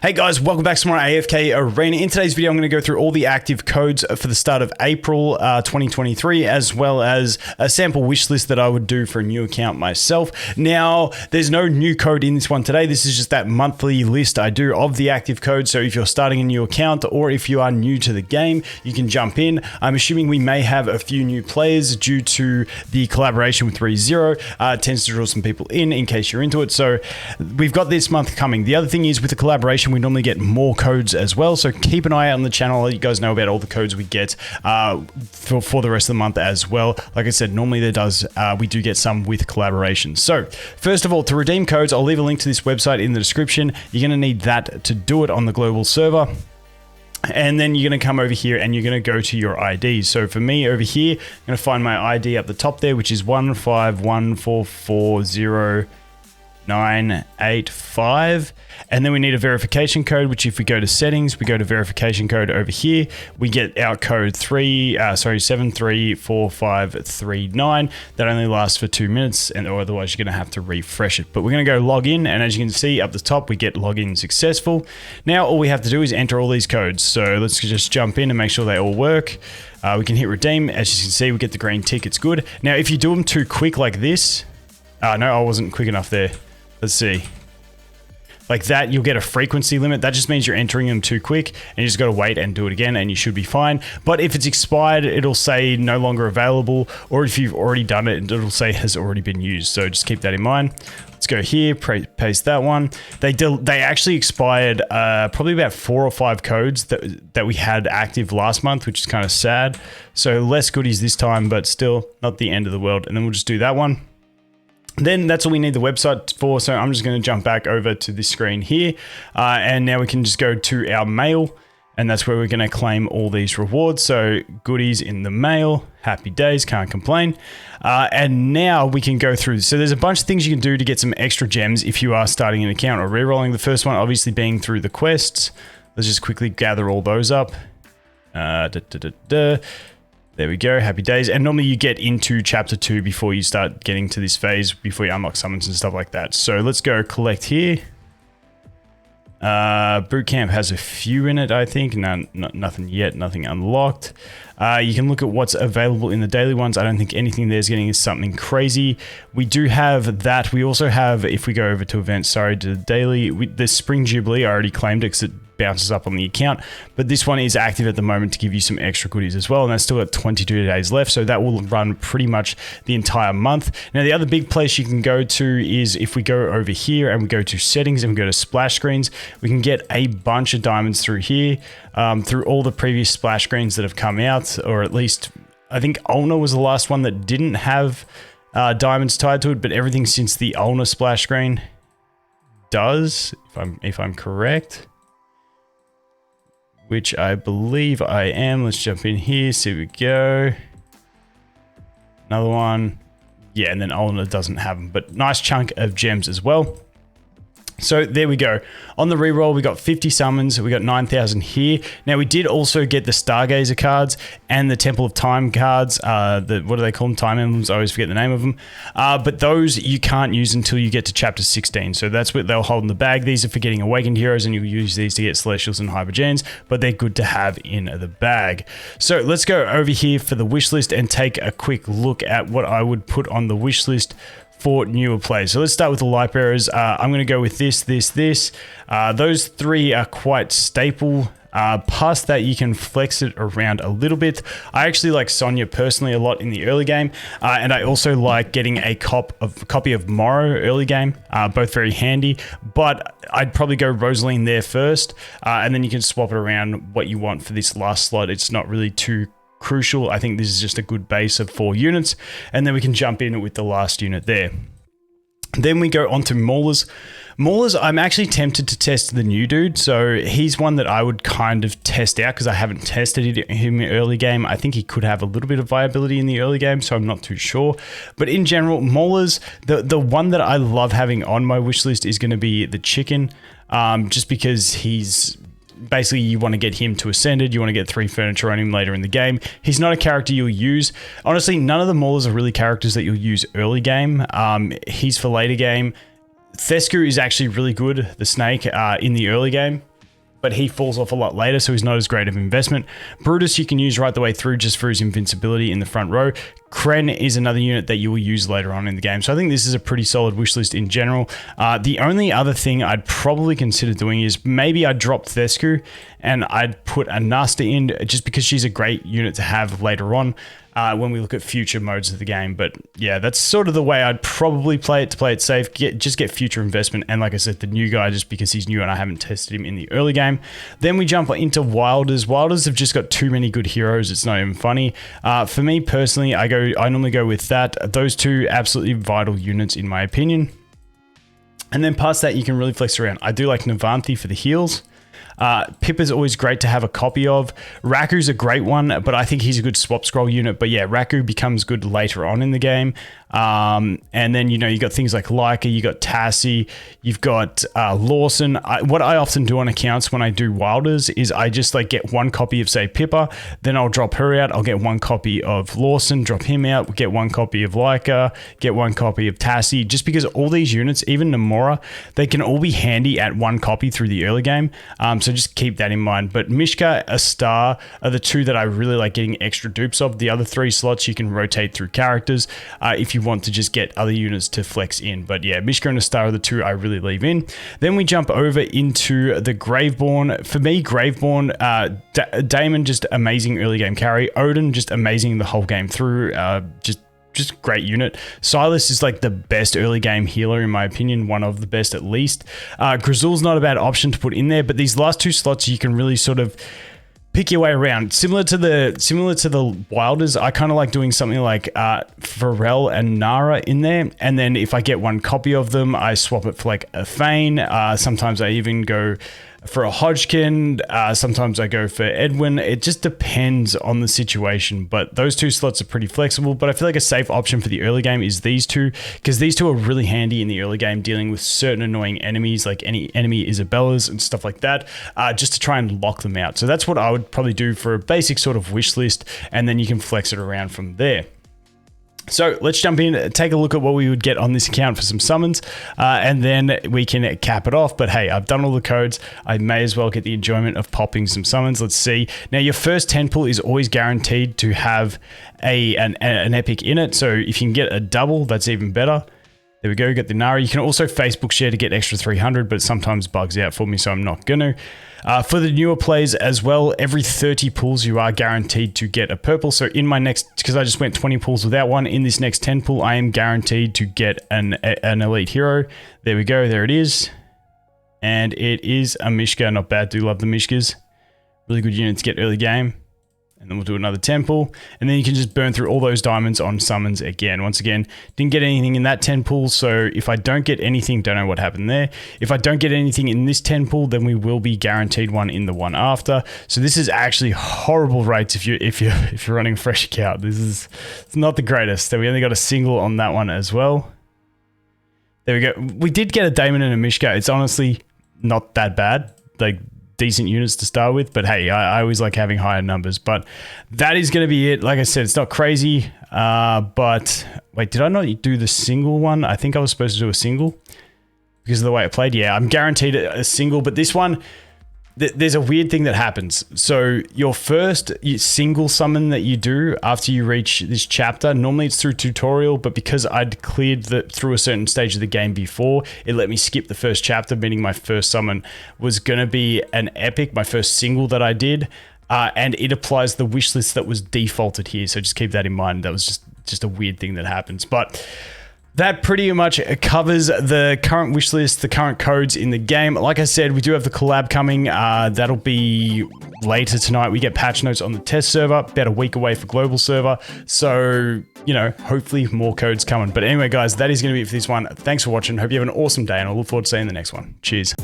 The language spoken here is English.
Hey guys, welcome back to more AFK Arena. In today's video, I'm going to go through all the active codes for the start of April 2023, as well as a sample wish list that I would do for a new account myself. Now, there's no new code in this one today. This is just that monthly list I do of the active codes. So if you're starting a new account or if you are new to the game, you can jump in. I'm assuming we may have a few new players due to the collaboration with ReZero. It tends to draw some people in case you're into it. So we've got this month coming. The other thing is with the collaboration, we normally get more codes as well, so keep an eye out on the channel. I'll let you guys know about all the codes we get for the rest of the month as well. Like I said, normally we do get some with collaboration. So first of all, to redeem codes, I'll leave a link to this website in the description. You're going to need that to do it on the global server. And then you're going to come over here and you're going to go to your ID. So for me over here, I'm going to find my ID up the top there, which is 151440985, and then we need a verification code, which if we go to settings, we go to verification code over here, we get our code 734539. That only lasts for 2 minutes, or otherwise you're going to have to refresh it. But we're going to go log in, and as you can see up the top, we get login successful. Now all we have to do is enter all these codes. So let's just jump in and make sure they all work. We can hit redeem. As you can see, we get the green tick. It's good. Now if you do them too quick like this, no, I wasn't quick enough there. Let's see. Like that, you'll get a frequency limit. That just means you're entering them too quick and you just got to wait and do it again and you should be fine. But if it's expired, it'll say no longer available, or if you've already done it, it'll say has already been used. So just keep that in mind. Let's go here, paste that one. They actually expired probably about 4 or 5 codes that we had active last month, which is kind of sad. So less goodies this time, but still not the end of the world. And then we'll just do that one. Then that's all we need the website for. So I'm just going to jump back over to this screen here. And now we can just go to our mail, and that's where we're going to claim all these rewards. So goodies in the mail, happy days, can't complain. And now we can go through. So there's a bunch of things you can do to get some extra gems if you are starting an account or rerolling. The first one obviously being through the quests. Let's just quickly gather all those up. There we go, happy days. And normally you get into chapter 2 before you start getting to this phase, before you unlock summons and stuff like that. So let's go collect here. Bootcamp has a few in it, I think. Nothing yet, nothing unlocked. You can look at what's available in the daily ones. I don't think anything there's getting is something crazy. We do have that. We also have, if we go over to events, sorry, to the daily, the Spring Jubilee, I already claimed it because it bounces up on the account, but this one is active at the moment to give you some extra goodies as well, and that's still at 22 days left, so that will run pretty much the entire month. Now the other big place you can go to is if we go over here and we go to settings and we go to splash screens, we can get a bunch of diamonds through here, through all the previous splash screens that have come out, or at least I think Ulna was the last one that didn't have diamonds tied to it, but everything since the Ulna splash screen does, if I'm correct, which I believe I am. Let's jump in here, see we go. Another one. Yeah, and then Ulna doesn't have them, but nice chunk of gems as well. So there we go. On the reroll, we got 50 summons. We got 9,000 here. Now we did also get the Stargazer cards and the Temple of Time cards. What do they call them? Time emblems. I always forget the name of them. But those you can't use until you get to chapter 16. So that's what they'll hold in the bag. These are for getting awakened heroes, and you'll use these to get celestials and hypergens, but they're good to have in the bag. So let's go over here for the wish list and take a quick look at what I would put on the wish list for newer players. So let's start with the light bearers. I'm going to go with this. Those 3 are quite staple. Past that, you can flex it around a little bit. I actually like Sonya personally a lot in the early game, and I also like getting a copy of Morrow early game. Both very handy, but I'd probably go Rosaline there first, and then you can swap it around what you want for this last slot. It's not really too crucial. I think this is just a good base of 4 units, and then we can jump in with the last unit there. Then we go on to Maulers. Maulers, I'm actually tempted to test the new dude. So he's one that I would kind of test out because I haven't tested him in early game. I think he could have a little bit of viability in the early game, so I'm not too sure. But in general, Maulers, the one that I love having on my wish list is going to be the chicken, just because he's basically, you want to get him to Ascended, you want to get 3 furniture on him later in the game. He's not a character you'll use. Honestly, none of the Maulers are really characters that you'll use early game. He's for later game. Thesku is actually really good, the snake, in the early game, but he falls off a lot later, so he's not as great of an investment. Brutus you can use right the way through just for his invincibility in the front row. Kren is another unit that you will use later on in the game. So I think this is a pretty solid wish list in general. The only other thing I'd probably consider doing is maybe I'd drop Thesku and I'd put a Nasta in just because she's a great unit to have later on when we look at future modes of the game. But yeah, that's sort of the way I'd probably play it to play it safe. Just get future investment. And like I said, the new guy just because he's new and I haven't tested him in the early game. Then we jump into Wilders. Wilders have just got too many good heroes. It's not even funny. For me personally, I normally go with that. Those two absolutely vital units in my opinion. And then past that, you can really flex around. I do like Navanthi for the heals. Pippa's always great to have a copy of. Raku's a great one, but I think he's a good swap scroll unit. But yeah, Raku becomes good later on in the game. And then, you know, you got things like Leica, you got Tassie, you've got Lawson. What I often do on accounts when I do Wilders is I just like get one copy of, say, Pippa, then I'll drop her out. I'll get one copy of Lawson, drop him out, get one copy of Leica, get one copy of Tassie, just because all these units, even Namora, they can all be handy at one copy through the early game. So just keep that in mind. But Mishka, a Star are the two that I really like getting extra dupes of. The other 3 slots you can rotate through characters if you want to just get other units to flex in. But yeah, Mishka and a Star are the two I really leave in. Then we jump over into the Graveborn. For me, Graveborn, Damon, just amazing early game carry. Odin, just amazing the whole game through. Just great unit. Silas is like the best early game healer in my opinion, one of the best at least. Grizzle's not a bad option to put in there, but these last 2 slots you can really sort of pick your way around. Similar to the Wilders, I kind of like doing something like Pharrell and Nara in there, and then if I get one copy of them, I swap it for like a Thane. Sometimes I even go for a Hodgkin. Sometimes I go for Edwin. It just depends on the situation, but those 2 slots are pretty flexible. But I feel like a safe option for the early game is these 2, because these 2 are really handy in the early game dealing with certain annoying enemies like any enemy Isabellas and stuff like that, just to try and lock them out. So that's what I would probably do for a basic sort of wish list, and then you can flex it around from there. So let's jump in, take a look at what we would get on this account for some summons, and then we can cap it off. But hey, I've done all the codes. I may as well get the enjoyment of popping some summons. Let's see. Now, your first 10 pull is always guaranteed to have an epic in it. So if you can get a double, that's even better. There we go, get the Nara. You can also Facebook share to get extra 300, but it sometimes bugs out for me, so I'm not going to. For the newer plays as well, every 30 pulls you are guaranteed to get a purple. So in my next, because I just went 20 pulls without one, in this next 10 pull, I am guaranteed to get an elite hero. There we go, there it is. And it is a Mishka, not bad, do love the Mishkas. Really good unit to get early game. And then we'll do another 10 pull, and then you can just burn through all those diamonds on summons again. Once again, didn't get anything in that 10 pull, so if I don't get anything, don't know what happened there. If I don't get anything in this 10 pull, then we will be guaranteed one in the one after. So this is actually horrible rates if you're running a fresh account. It's not the greatest. So we only got a single on that one as well. There we go. We did get a Damon and a Mishka. It's honestly not that bad. Like, decent units to start with, but hey, I always like having higher numbers. But that is going to be it. Like I said, it's not crazy, but wait, did I not do the single one? I think I was supposed to do a single because of the way it played. Yeah, I'm guaranteed a single, but this one, there's a weird thing that happens. So your first single summon that you do after you reach this chapter, normally it's through tutorial, but because I'd cleared through a certain stage of the game before, it let me skip the first chapter, meaning my first summon was going to be an epic, my first single that I did, and it applies the wish list that was defaulted here. So just keep that in mind. That was just a weird thing that happens. But that pretty much covers the current wish list, the current codes in the game. Like I said, we do have the collab coming. That'll be later tonight. We get patch notes on the test server, about a week away for global server. So, you know, hopefully more codes coming. But anyway, guys, that is going to be it for this one. Thanks for watching. Hope you have an awesome day, and I look forward to seeing you in the next one. Cheers.